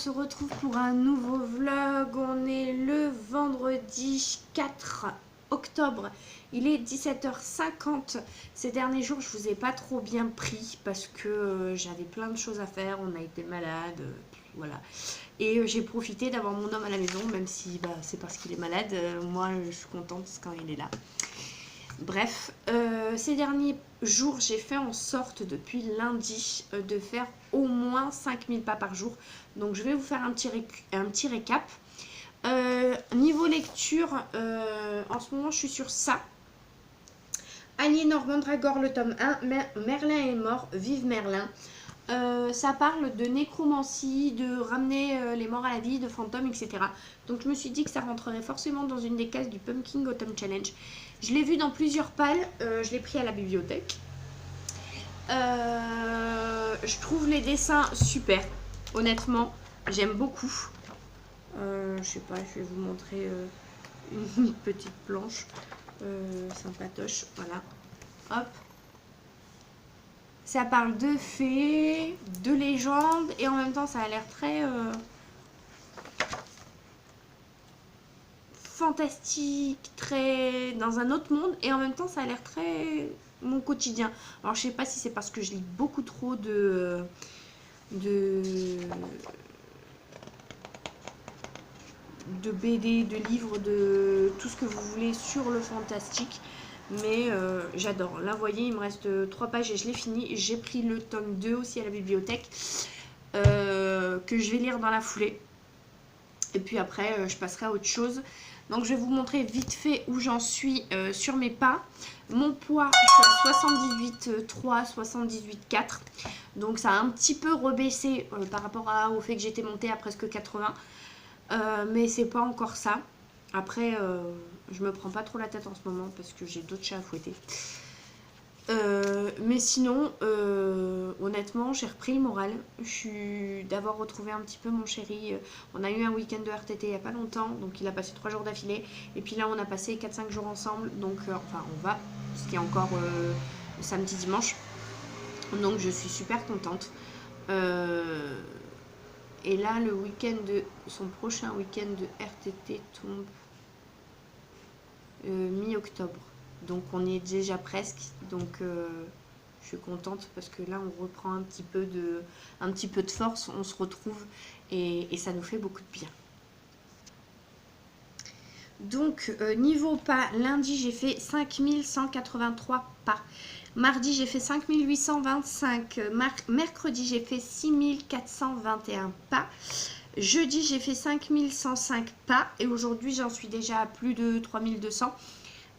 se retrouve pour un nouveau vlog. On est le vendredi 4 octobre. Il est 17h50. Ces derniers jours, je vous ai pas trop bien pris parce que j'avais plein de choses à faire. On a été malade, voilà. Et j'ai profité d'avoir mon homme à la maison, même si c'est parce qu'il est malade. Moi, je suis contente quand il est là. Bref, ces derniers jours, j'ai fait en sorte depuis lundi de faire au moins 5000 pas par jour. Donc je vais vous faire un petit récap. Niveau lecture, en ce moment je suis sur ça. Aliénor Mandragore, le tome 1, Merlin est mort, vive Merlin. Ça parle de nécromancie, de ramener les morts à la vie, de fantômes, etc. Donc je me suis dit que ça rentrerait forcément dans une des cases du Pumpkin Autumn Challenge. Je l'ai vu dans plusieurs palles, je l'ai pris à la bibliothèque. Je trouve les dessins super, honnêtement, j'aime beaucoup. Je sais pas, je vais vous montrer une petite planche sympatoche, voilà, hop. Ça parle de fées, de légendes et en même temps ça a l'air très fantastique, très dans un autre monde et en même temps ça a l'air très mon quotidien. Alors je sais pas si c'est parce que je lis beaucoup trop de BD, de livres, de tout ce que vous voulez sur le fantastique. Mais j'adore. Là, vous voyez, il me reste 3 pages et je l'ai fini. J'ai pris le tome 2 aussi à la bibliothèque que je vais lire dans la foulée. Et puis après, je passerai à autre chose. Donc, je vais vous montrer vite fait où j'en suis sur mes pas. Mon poids, je suis à 78,3, 78,4. Donc, ça a un petit peu rebaissé par rapport au fait que j'étais montée à presque 80. Mais c'est pas encore ça. Après, je me prends pas trop la tête en ce moment parce que j'ai d'autres chats à fouetter. Mais sinon, honnêtement, j'ai repris le moral. Je suis d'avoir retrouvé un petit peu mon chéri. On a eu un week-end de RTT il n'y a pas longtemps, donc il a passé 3 jours d'affilée. Et puis là, on a passé 4-5 jours ensemble. Donc, enfin, on va, ce qui est encore le samedi, dimanche. Donc, je suis super contente. Et là, le week-end de son prochain week-end de RTT tombe mi-octobre. Donc on y est déjà presque. Donc je suis contente parce que là on reprend un petit peu de force, on se retrouve et ça nous fait beaucoup de bien. Donc niveau pas, lundi j'ai fait 5183 pas. Mardi j'ai fait 5825, mercredi j'ai fait 6421 pas. Jeudi j'ai fait 5105 pas et aujourd'hui j'en suis déjà à plus de 3200.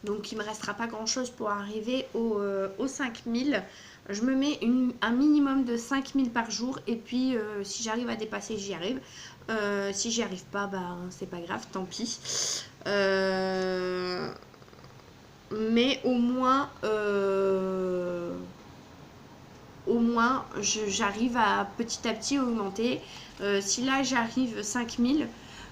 Donc il ne me restera pas grand chose pour arriver aux 5000. Je me mets un minimum de 5000 par jour et puis si j'arrive à dépasser, j'y arrive. Si j'y arrive pas, c'est pas grave, tant pis. Mais au moins j'arrive à petit augmenter. Si là j'arrive 5000,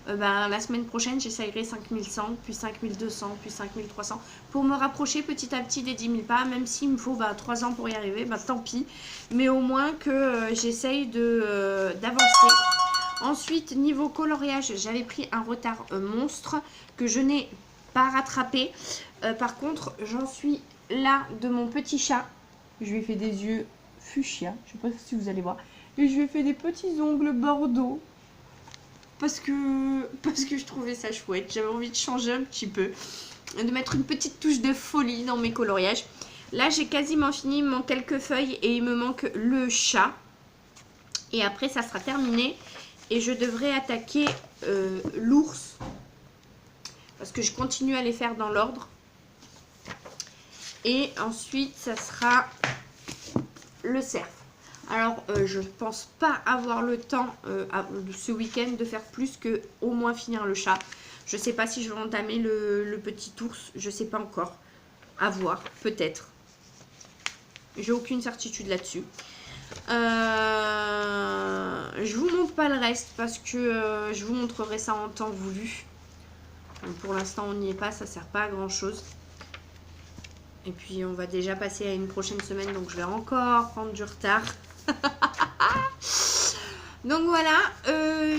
la semaine prochaine j'essayerai 5100, puis 5200, puis 5300 pour me rapprocher petit à petit des 10 000 pas, même s'il me faut 3 ans pour y arriver, tant pis, mais au moins que j'essaye d'avancer. Ensuite, niveau coloriage, j'avais pris un retard monstre que je n'ai pas rattrapé. Par contre, j'en suis là de mon petit chat. Je lui ai fait des yeux fuchsia, je sais pas si vous allez voir. Et je lui ai fait des petits ongles bordeaux. Parce que je trouvais ça chouette. J'avais envie de changer un petit peu. De mettre une petite touche de folie dans mes coloriages. Là, j'ai quasiment fini. Il me manque quelques feuilles et il me manque le chat. Et après, ça sera terminé. Et je devrais attaquer l'ours. Parce que je continue à les faire dans l'ordre. Et ensuite, ça sera le cerf. Alors, je ne pense pas avoir le temps ce week-end de faire plus que au moins finir le chat. Je ne sais pas si je vais entamer le petit ours. Je ne sais pas encore. À voir, peut-être. J'ai aucune certitude là-dessus. Je vous montre pas le reste parce que je vous montrerai ça en temps voulu. Donc, pour l'instant, on n'y est pas. Ça sert pas à grand-chose. Et puis, on va déjà passer à une prochaine semaine. Donc, je vais encore prendre du retard. Donc voilà,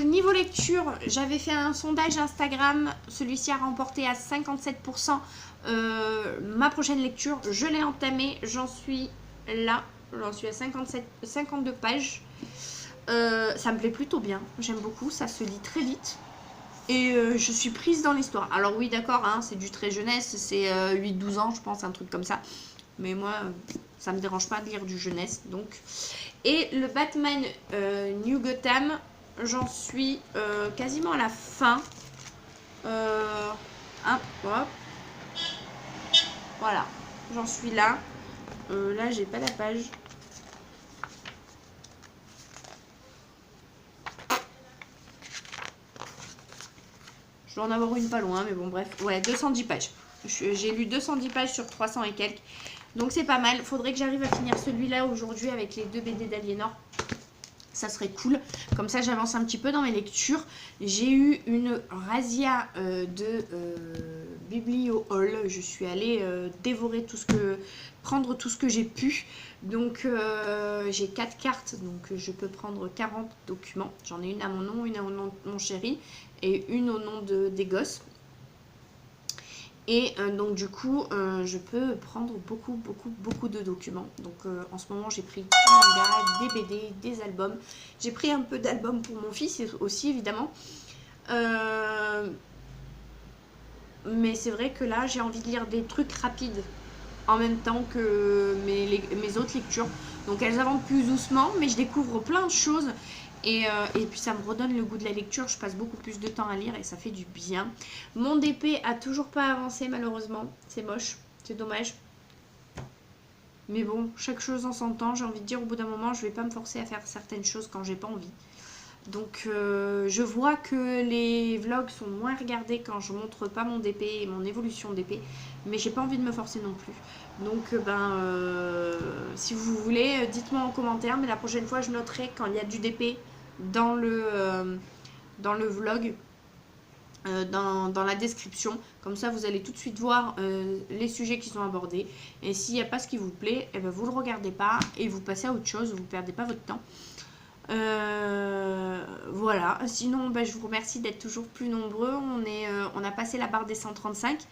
niveau lecture, j'avais fait un sondage Instagram, celui-ci a remporté à 57% ma prochaine lecture. Je l'ai entamé, j'en suis là, j'en suis à 52 pages. Ça me plaît plutôt bien, j'aime beaucoup, ça se lit très vite. Et je suis prise dans l'histoire. Alors oui, d'accord, hein, c'est du très jeunesse, c'est 8-12 ans, je pense, un truc comme ça. Mais moi, ça me dérange pas de lire du jeunesse, donc. Et le Batman New Gotham, j'en suis quasiment à la fin. Hop, voilà, j'en suis là. Là, j'ai pas la page. Je dois en avoir une pas loin, mais bon, bref. Ouais, 210 pages. J'ai lu 210 pages sur 300 et quelques. Donc c'est pas mal. Faudrait que j'arrive à finir celui-là aujourd'hui avec les 2 BD d'Aliénor. Ça serait cool. Comme ça, j'avance un petit peu dans mes lectures. J'ai eu une razzia de Biblio Hall. Je suis allée dévorer tout ce que... prendre tout ce que j'ai pu. Donc, j'ai 4 cartes. Donc, je peux prendre 40 documents. J'en ai une à mon nom, une à mon nom de mon chéri et une au nom des gosses. Et donc du coup, je peux prendre beaucoup de documents. Donc en ce moment, j'ai pris du manga, des BD, des albums. J'ai pris un peu d'albums pour mon fils aussi, évidemment. Mais c'est vrai que là, j'ai envie de lire des trucs rapides en même temps que mes autres lectures. Donc elles avancent plus doucement, mais je découvre plein de choses. Et puis ça me redonne le goût de la lecture, je passe beaucoup plus de temps à lire et ça fait du bien. Mon DP a toujours pas avancé malheureusement, c'est moche, c'est dommage. Mais bon, chaque chose en son temps, j'ai envie de dire au bout d'un moment, je vais pas me forcer à faire certaines choses quand j'ai pas envie. Donc je vois que les vlogs sont moins regardés quand je montre pas mon DP et mon évolution DP, mais j'ai pas envie de me forcer non plus. Donc si vous voulez, dites-moi en commentaire, mais la prochaine fois je noterai quand il y a du DP dans le vlog, dans la description. Comme ça vous allez tout de suite voir les sujets qui sont abordés. Et s'il n'y a pas ce qui vous plaît, eh ben, vous le regardez pas et vous passez à autre chose, vous perdez pas votre temps. Voilà, sinon je vous remercie d'être toujours plus nombreux. On a passé la barre des 135.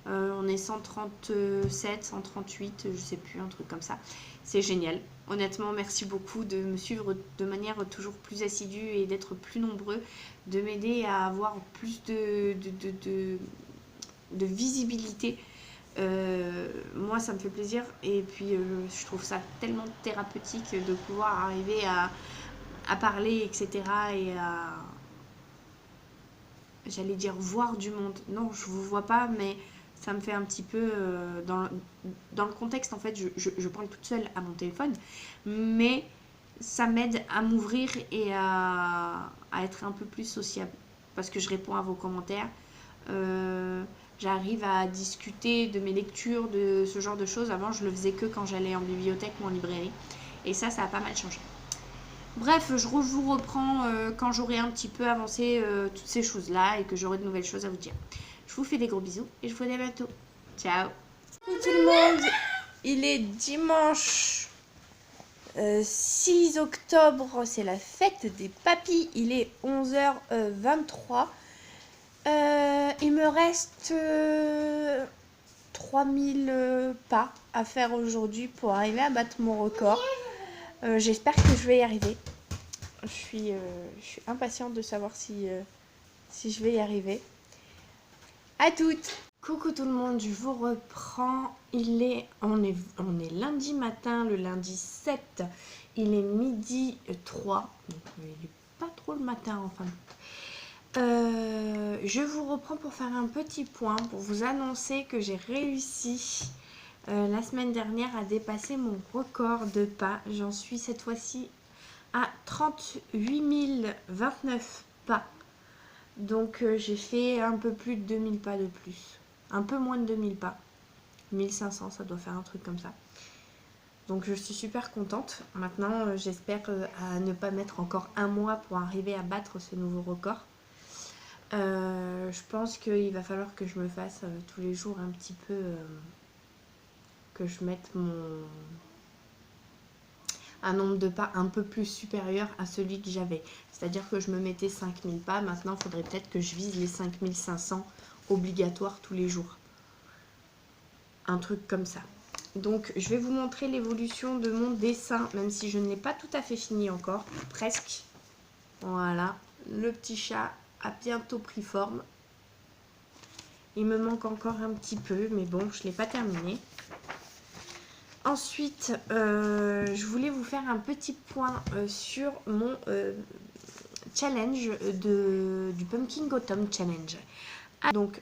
On est 137, 138, je sais plus, un truc comme ça. C'est génial. Honnêtement, merci beaucoup de me suivre de manière toujours plus assidue et d'être plus nombreux, de m'aider à avoir plus de visibilité. Moi, ça me fait plaisir et puis je trouve ça tellement thérapeutique de pouvoir arriver à parler, etc. et à, j'allais dire, voir du monde. Non, je vous vois pas, mais ça me fait un petit peu dans le contexte. En fait, je parle toute seule à mon téléphone, mais ça m'aide à m'ouvrir et à être un peu plus sociable parce que je réponds à vos commentaires. J'arrive à discuter de mes lectures, de ce genre de choses. Avant, je le faisais que quand j'allais en bibliothèque ou en librairie, et ça a pas mal changé. Bref, je vous reprends quand j'aurai un petit peu avancé toutes ces choses-là et que j'aurai de nouvelles choses à vous dire. Je vous fais des gros bisous et je vous dis à bientôt. Ciao. Coucou tout le monde, il est dimanche 6 octobre, c'est la fête des papis, il est 11h23. Il me reste 3000 pas à faire aujourd'hui pour arriver à battre mon record. J'espère que je vais y arriver. Je suis impatiente de savoir si je vais y arriver. À toutes. Coucou tout le monde, je vous reprends. On est lundi matin, le lundi 7. Il est midi 3. Donc il n'est pas trop le matin enfin. Je vous reprends pour faire un petit point, pour vous annoncer que j'ai réussi la semaine dernière à dépasser mon record de pas. J'en suis cette fois-ci à 38 029 pas. Donc j'ai fait un peu plus de 2000 pas de plus. Un peu moins de 2000 pas. 1500, ça doit faire un truc comme ça. Donc je suis super contente. Maintenant, j'espère à ne pas mettre encore un mois pour arriver à battre ce nouveau record. Je pense qu'il va falloir que je me fasse tous les jours un petit peu... que je mette un nombre de pas un peu plus supérieur à celui que j'avais. C'est-à-dire que je me mettais 5000 pas. Maintenant, il faudrait peut-être que je vise les 5500 obligatoires tous les jours. Un truc comme ça. Donc, je vais vous montrer l'évolution de mon dessin, même si je ne l'ai pas tout à fait fini encore. Presque. Voilà. Le petit chat a bientôt pris forme. Il me manque encore un petit peu, mais bon, je ne l'ai pas terminé. Ensuite, je voulais vous faire un petit point sur mon challenge du Pumpkin Autumn Challenge. Donc,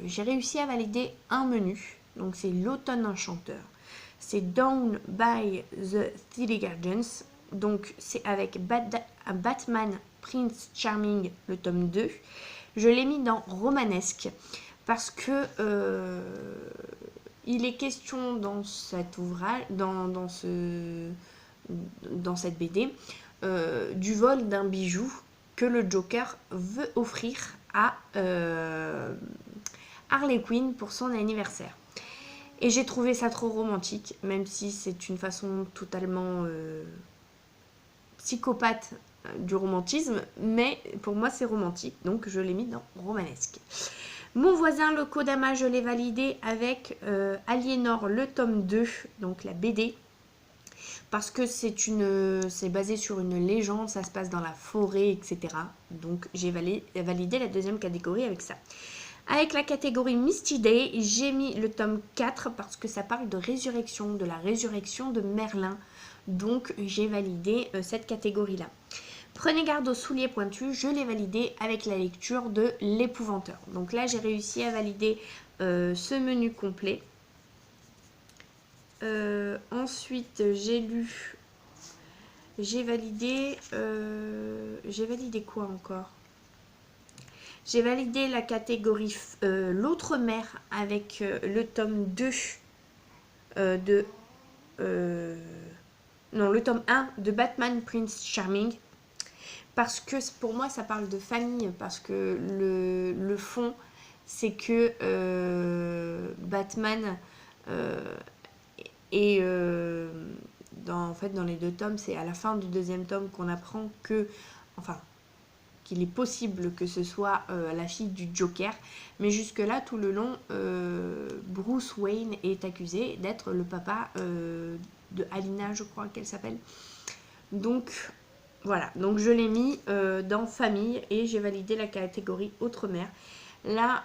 j'ai réussi à valider un menu. Donc, c'est l'automne enchanteur. C'est Down by the City Gardens. Donc, c'est avec Batman Prince Charming, le tome 2. Je l'ai mis dans romanesque parce que il est question dans cet ouvrage, dans cette BD, du vol d'un bijou que le Joker veut offrir à Harley Quinn pour son anniversaire. Et j'ai trouvé ça trop romantique, même si c'est une façon totalement psychopathe du romantisme, mais pour moi c'est romantique, donc je l'ai mis dans romanesque. Mon voisin, le Kodama, je l'ai validé avec Aliénor, le tome 2, donc la BD, parce que c'est basé sur une légende, ça se passe dans la forêt, etc. Donc j'ai validé la deuxième catégorie avec ça. Avec la catégorie Misty Day, j'ai mis le tome 4 parce que ça parle de résurrection, de la résurrection de Merlin. Donc j'ai validé cette catégorie-là. Prenez garde aux souliers pointus, je l'ai validé avec la lecture de l'épouvanteur. Donc là, j'ai réussi à valider ce menu complet. Ensuite, j'ai validé quoi encore? J'ai validé la catégorie l'autre mère avec le tome 2 le tome 1 de Batman Prince Charming. Parce que pour moi, ça parle de famille. Parce que le fond, c'est que Batman est... dans les deux tomes, c'est à la fin du deuxième tome qu'on apprend que... qu'il est possible que ce soit la fille du Joker. Mais jusque-là, tout le long, Bruce Wayne est accusé d'être le papa de Alina, je crois qu'elle s'appelle. Donc... voilà, donc je l'ai mis dans famille et j'ai validé la catégorie autre mère. Là,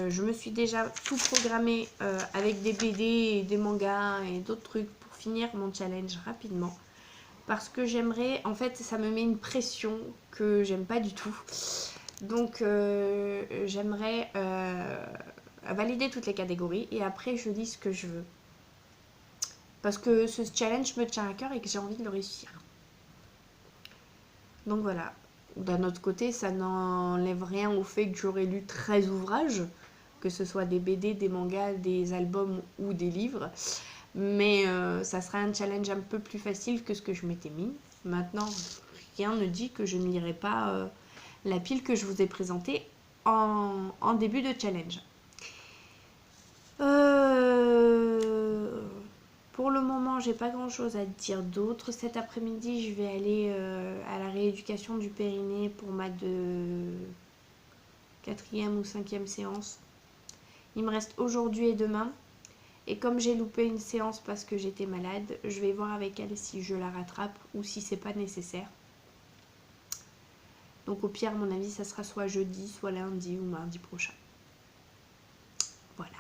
je me suis déjà tout programmé avec des BD et des mangas et d'autres trucs pour finir mon challenge rapidement. Parce que j'aimerais, en fait, ça me met une pression que j'aime pas du tout. Donc, j'aimerais valider toutes les catégories et après, je lis ce que je veux. Parce que ce challenge me tient à cœur et que j'ai envie de le réussir. Donc voilà, d'un autre côté, ça n'enlève rien au fait que j'aurais lu 13 ouvrages, que ce soit des BD, des mangas, des albums ou des livres. Mais ça sera un challenge un peu plus facile que ce que je m'étais mis. Maintenant, rien ne dit que je ne lirai pas la pile que je vous ai présentée en début de challenge. Pour le moment, j'ai pas grand chose à dire d'autre. Cet après-midi, je vais aller à la rééducation du périnée pour ma 4e ou 5e séance. Il me reste aujourd'hui et demain. Et comme j'ai loupé une séance parce que j'étais malade, je vais voir avec elle si je la rattrape ou si c'est pas nécessaire. Donc au pire, à mon avis, ça sera soit jeudi, soit lundi ou mardi prochain. Voilà.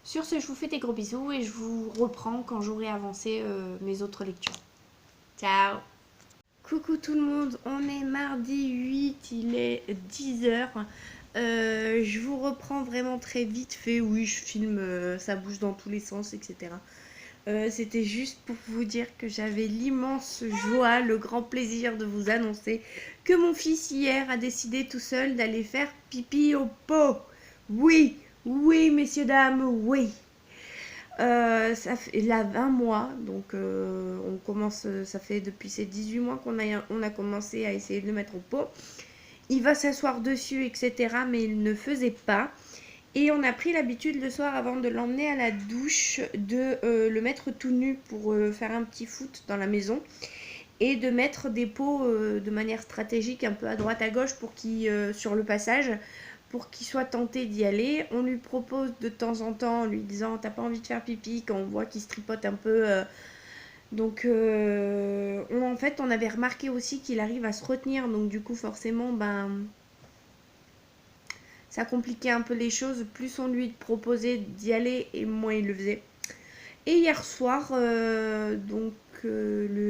Sur ce, je vous fais des gros bisous et je vous reprends quand j'aurai avancé mes autres lectures. Ciao! Coucou tout le monde, on est mardi 8, il est 10h. Je vous reprends vraiment très vite fait. Oui, je filme, ça bouge dans tous les sens, etc. C'était juste pour vous dire que j'avais l'immense joie, le grand plaisir de vous annoncer que mon fils hier a décidé tout seul d'aller faire pipi au pot. Oui! Oui, messieurs, dames, oui. Ça fait là 20 mois, donc on commence, ça fait depuis ces 18 mois qu'on a commencé à essayer de le mettre au pot. Il va s'asseoir dessus, etc., mais il ne faisait pas. Et on a pris l'habitude le soir avant de l'emmener à la douche de le mettre tout nu pour faire un petit foot dans la maison et de mettre des pots de manière stratégique un peu à droite à gauche pour qu'il sur le passage pour qu'il soit tenté d'y aller. On lui propose de temps en temps en lui disant t'as pas envie de faire pipi quand on voit qu'il se tripote un peu. Donc en fait on avait remarqué aussi qu'il arrive à se retenir, donc du coup forcément ça compliquait un peu les choses, plus on lui proposait d'y aller et moins il le faisait. Et hier soir, le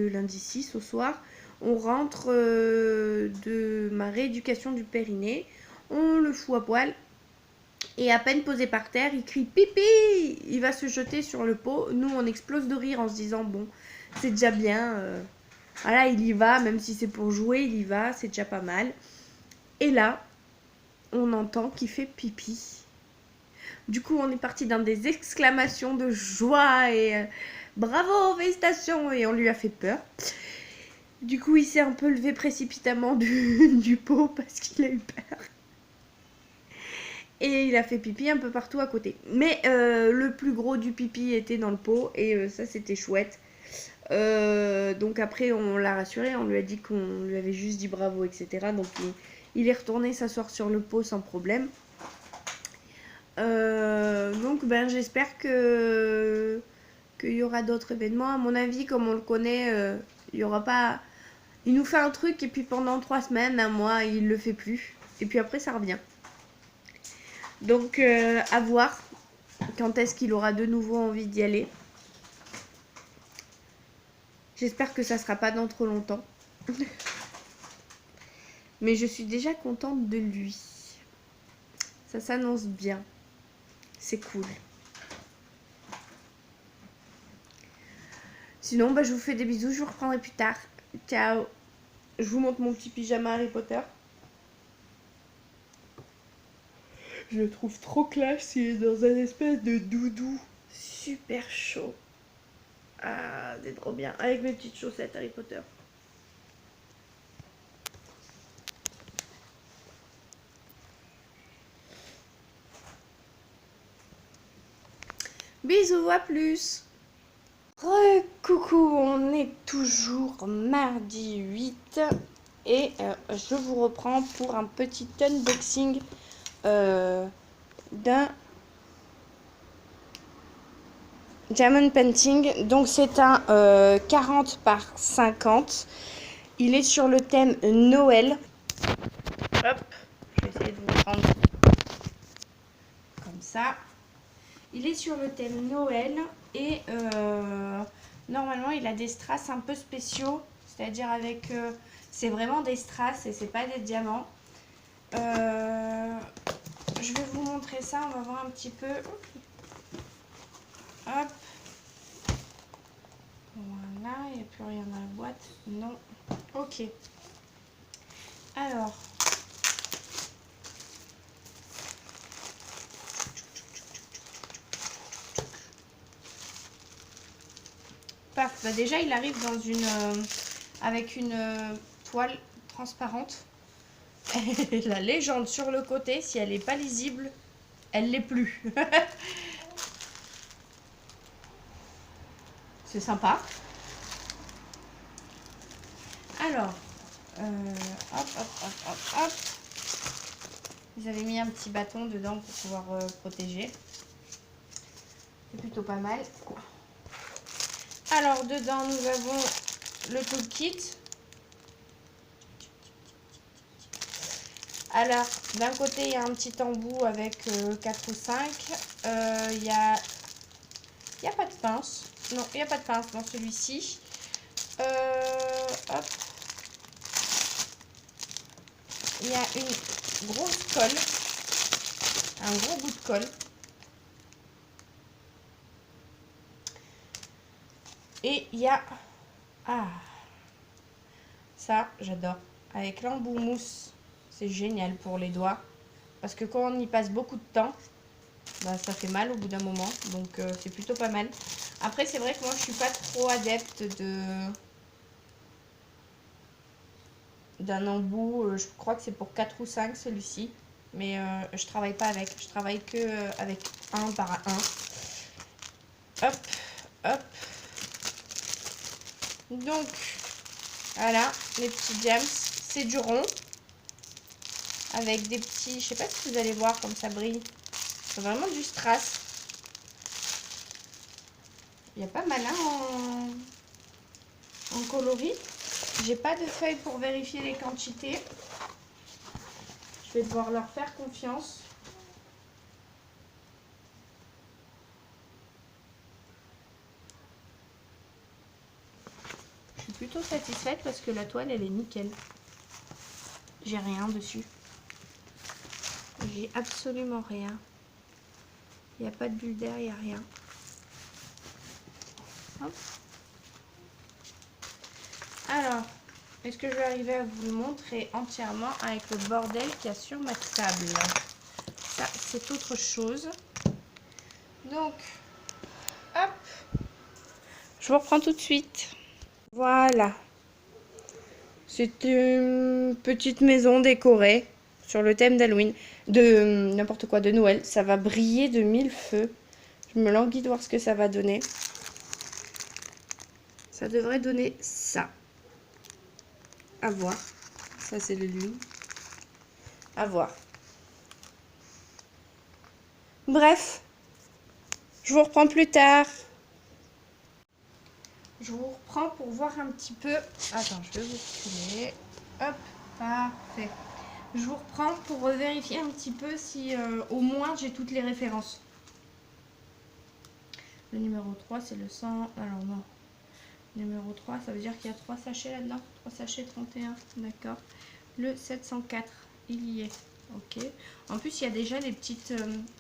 lundi 6 au soir, on rentre de ma rééducation du périnée, on le fout à poil et à peine posé par terre, il crie pipi, il va se jeter sur le pot. Nous on explose de rire en se disant bon c'est déjà bien, voilà il y va, même si c'est pour jouer il y va, c'est déjà pas mal. Et là on entend qu'il fait pipi. Du coup, on est parti dans des exclamations de joie et bravo, félicitations, et on lui a fait peur. Du coup, il s'est un peu levé précipitamment du pot parce qu'il a eu peur. Et il a fait pipi un peu partout à côté. Mais le plus gros du pipi était dans le pot et ça, c'était chouette. Donc après, on l'a rassuré, on lui a dit qu'on lui avait juste dit bravo, etc. Donc il est retourné s'asseoir sur le pot sans problème. Donc j'espère qu'il y aura d'autres événements. À mon avis, comme on le connaît, il y aura pas. Il nous fait un truc et puis pendant 3 semaines, un mois, il le fait plus. Et puis après, ça revient. Donc à voir quand est-ce qu'il aura de nouveau envie d'y aller. J'espère que ça sera pas dans trop longtemps. Mais je suis déjà contente de lui. Ça s'annonce bien. C'est cool. Sinon, je vous fais des bisous. Je vous reprendrai plus tard. Ciao. Je vous montre mon petit pyjama Harry Potter. Je le trouve trop classe. Il est dans un espèce de doudou. Super chaud. Ah, c'est trop bien. Avec mes petites chaussettes Harry Potter. Bisous, à plus. Coucou, on est toujours mardi 8 et je vous reprends pour un petit unboxing d'un diamond painting. Donc c'est un 40 par 50. Il est sur le thème Noël. Hop, je vais essayer de vous prendre comme ça. Il est sur le thème Noël et normalement il a des strass un peu spéciaux, c'est-à-dire avec c'est vraiment des strass et c'est pas des diamants. Je vais vous montrer ça, on va voir un petit peu. Hop. Voilà, il n'y a plus rien dans la boîte. Non. Ok. Alors. Paf, déjà il arrive dans une avec une toile transparente. La légende sur le côté, si elle n'est pas lisible, elle l'est plus. C'est sympa. Alors, hop, hop, hop, hop, hop. Ils avaient mis un petit bâton dedans pour pouvoir protéger. C'est plutôt pas mal. Alors, dedans, nous avons le toolkit. Alors, d'un côté, il y a un petit embout avec 4 ou 5. Il y a pas de pince. Non, il n'y a pas de pince dans celui-ci. Hop. Il y a une grosse colle. Un gros bout de colle. Et il y a... Ah, ça, j'adore. Avec l'embout mousse, c'est génial pour les doigts. Parce que quand on y passe beaucoup de temps, ça fait mal au bout d'un moment. Donc, c'est plutôt pas mal. Après, c'est vrai que moi, je suis pas trop adepte d'un embout. Je crois que c'est pour 4 ou 5, celui-ci. Mais je travaille pas avec. Je travaille que avec un par un. Hop, hop. Donc, voilà, les petits gems. C'est du rond. Avec des petits... Je sais pas si vous allez voir comme ça brille. C'est vraiment du strass. Il y a pas mal hein, en coloris. J'ai pas de feuille pour vérifier les quantités. Je vais devoir leur faire confiance. Je suis plutôt satisfaite parce que la toile elle est nickel. J'ai rien dessus. J'ai absolument rien. Il n'y a pas de bulle d'air, il n'y a rien. Hop. Alors, est-ce que je vais arriver à vous le montrer entièrement avec le bordel qu'il y a sur ma table? Ça, c'est autre chose. Donc, hop. Je vous reprends tout de suite. Voilà. C'est une petite maison décorée sur le thème d'Halloween. De n'importe quoi, de Noël. Ça va briller de mille feux. Je me languis de voir ce que ça va donner. Ça devrait donner ça. À voir. Ça, c'est le lune. À voir. Bref. Je vous reprends plus tard. Je vous reprends pour voir un petit peu. Attends, je vais vous reculer. Hop, parfait. Je vous reprends pour vérifier un petit peu si au moins j'ai toutes les références. Le numéro 3, c'est le 100. Alors non. Numéro 3, ça veut dire qu'il y a 3 sachets là-dedans. 3 sachets 31. D'accord. Le 704, il y est. Ok. En plus, il y a déjà les petites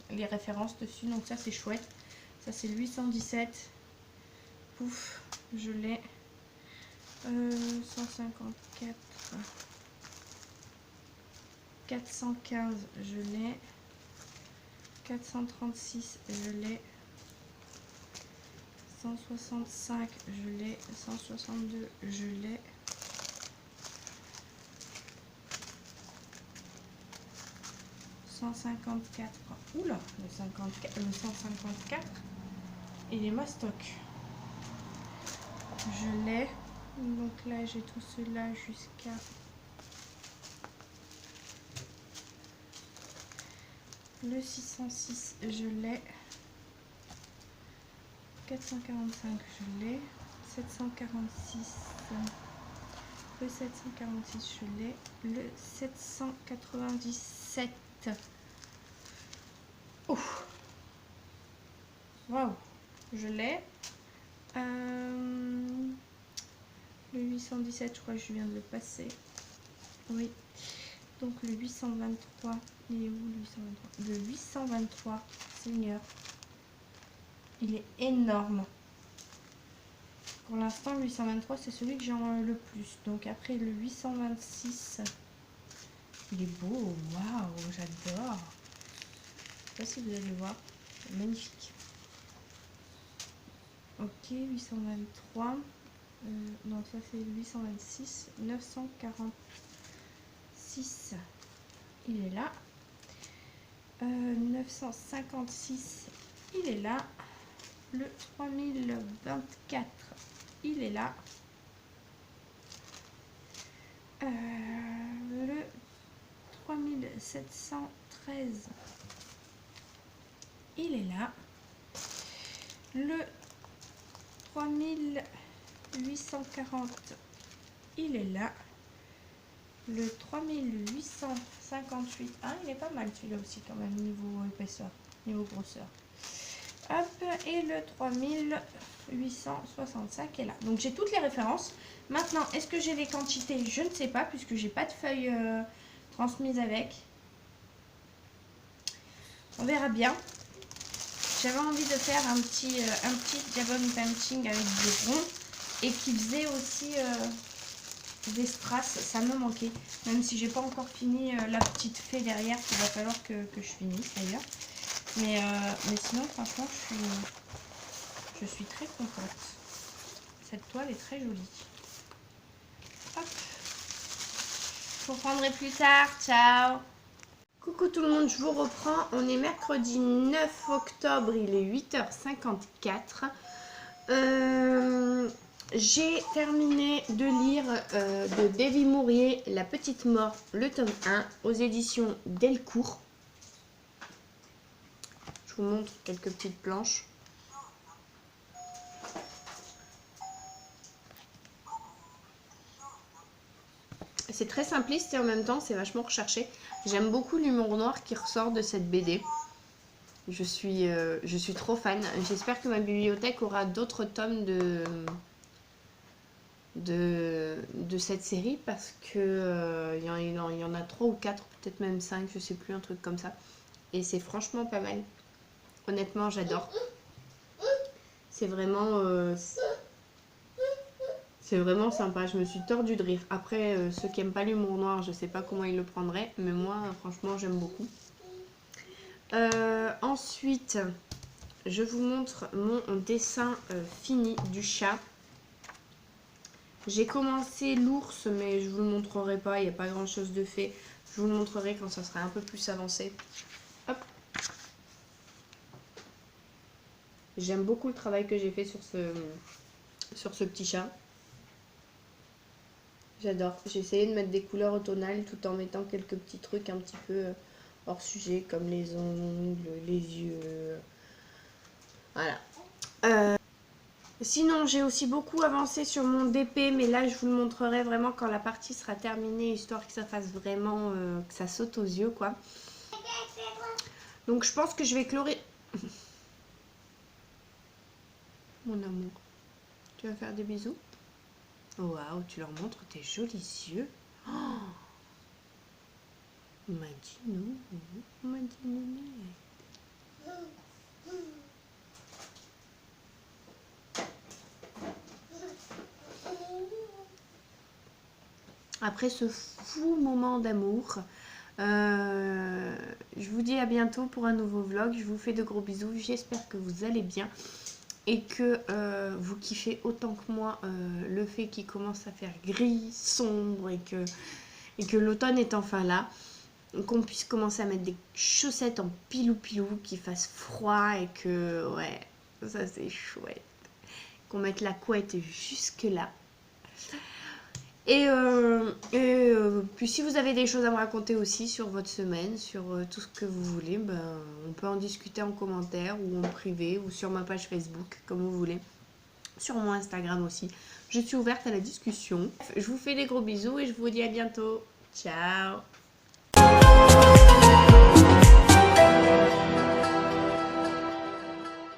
les références dessus. Donc ça, c'est chouette. Ça, c'est le 817. Pouf, je l'ai. 154. 415, je l'ai. 436, je l'ai. 165, je l'ai. 162, je l'ai. 154. Oula, le 154, il est mastoc. Je l'ai. Donc là, j'ai tout cela jusqu'à... Le 606, je l'ai. 445, je l'ai. 746, le 746, je l'ai. Le 797. Ouf. Waouh, je l'ai. Le 817, je crois que je viens de le passer. Oui. Donc le 823, il est où le 823? Le 823, Seigneur. Il est énorme. Pour l'instant, le 823, c'est celui que j'en ai le plus. Donc après, le 826, il est beau. Waouh, j'adore. Je sais pas si vous allez voir. Magnifique. Ok, 823. Non, ça c'est le 826. 946. Il est là. 956. Il est là. Le 3024. Il est là. Le 3713. Il est là. Le 3840. Il est là. Le 3858. Ah, il est pas mal celui-là aussi quand même, niveau épaisseur, niveau grosseur. Hop, et le 3865 est là. Donc j'ai toutes les références. Maintenant, est-ce que j'ai les quantités? Je ne sais pas, puisque j'ai pas de feuille transmise avec. On verra bien. J'avais envie de faire un petit diamond painting avec du rond et qui faisait aussi des strass. Ça me manquait, même si j'ai pas encore fini la petite fée derrière qu'il va falloir que je finisse d'ailleurs. Mais sinon, franchement, je suis très contente. Cette toile est très jolie. Hop. Je vous reprendrai plus tard. Ciao. Coucou tout le monde, je vous reprends. On est mercredi 9 octobre, il est 8h54. J'ai terminé de lire de Davy Mourier, La Petite Mort, le tome 1, aux éditions Delcourt. Je vous montre quelques petites planches. C'est très simpliste et en même temps c'est vachement recherché. J'aime beaucoup l'humour noir qui ressort de cette BD. Je suis trop fan. J'espère que ma bibliothèque aura d'autres tomes de cette série parce que il y en a 3 ou 4, peut-être même 5, je sais plus, un truc comme ça. Et c'est franchement pas mal. Honnêtement, j'adore. C'est vraiment sympa. Je me suis tordue de rire. Après, ceux qui aiment pas l'humour noir, je sais pas comment ils le prendraient, mais moi, franchement, j'aime beaucoup. Ensuite, je vous montre mon dessin fini du chat. J'ai commencé l'ours, mais je vous le montrerai pas, il n'y a pas grand chose de fait. Je vous le montrerai quand ça sera un peu plus avancé. Hop. J'aime beaucoup le travail que j'ai fait sur ce petit chat. J'adore. J'ai essayé de mettre des couleurs automnales tout en mettant quelques petits trucs un petit peu hors sujet, comme les ongles, les yeux. Voilà. Sinon, j'ai aussi beaucoup avancé sur mon DP, mais là, je vous le montrerai vraiment quand la partie sera terminée, histoire que ça fasse vraiment, que ça saute aux yeux, quoi. Donc, je pense que je vais clore... Mon amour, tu vas faire des bisous? Waouh, tu leur montres tes jolis yeux. Oh, on m'a dit non, on m'a dit non. Après ce fou moment d'amour, je vous dis à bientôt pour un nouveau vlog. Je vous fais de gros bisous. J'espère que vous allez bien et que vous kiffez autant que moi le fait qu'il commence à faire gris, sombre et que l'automne est enfin là. Qu'on puisse commencer à mettre des chaussettes en pilou-pilou, qu'il fasse froid et que, ouais, ça c'est chouette. Qu'on mette la couette jusque là. Et puis si vous avez des choses à me raconter aussi sur votre semaine, sur tout ce que vous voulez, ben, on peut en discuter en commentaire ou en privé ou sur ma page Facebook, comme vous voulez. Sur mon Instagram aussi. Je suis ouverte à la discussion. Je vous fais des gros bisous et je vous dis à bientôt. Ciao!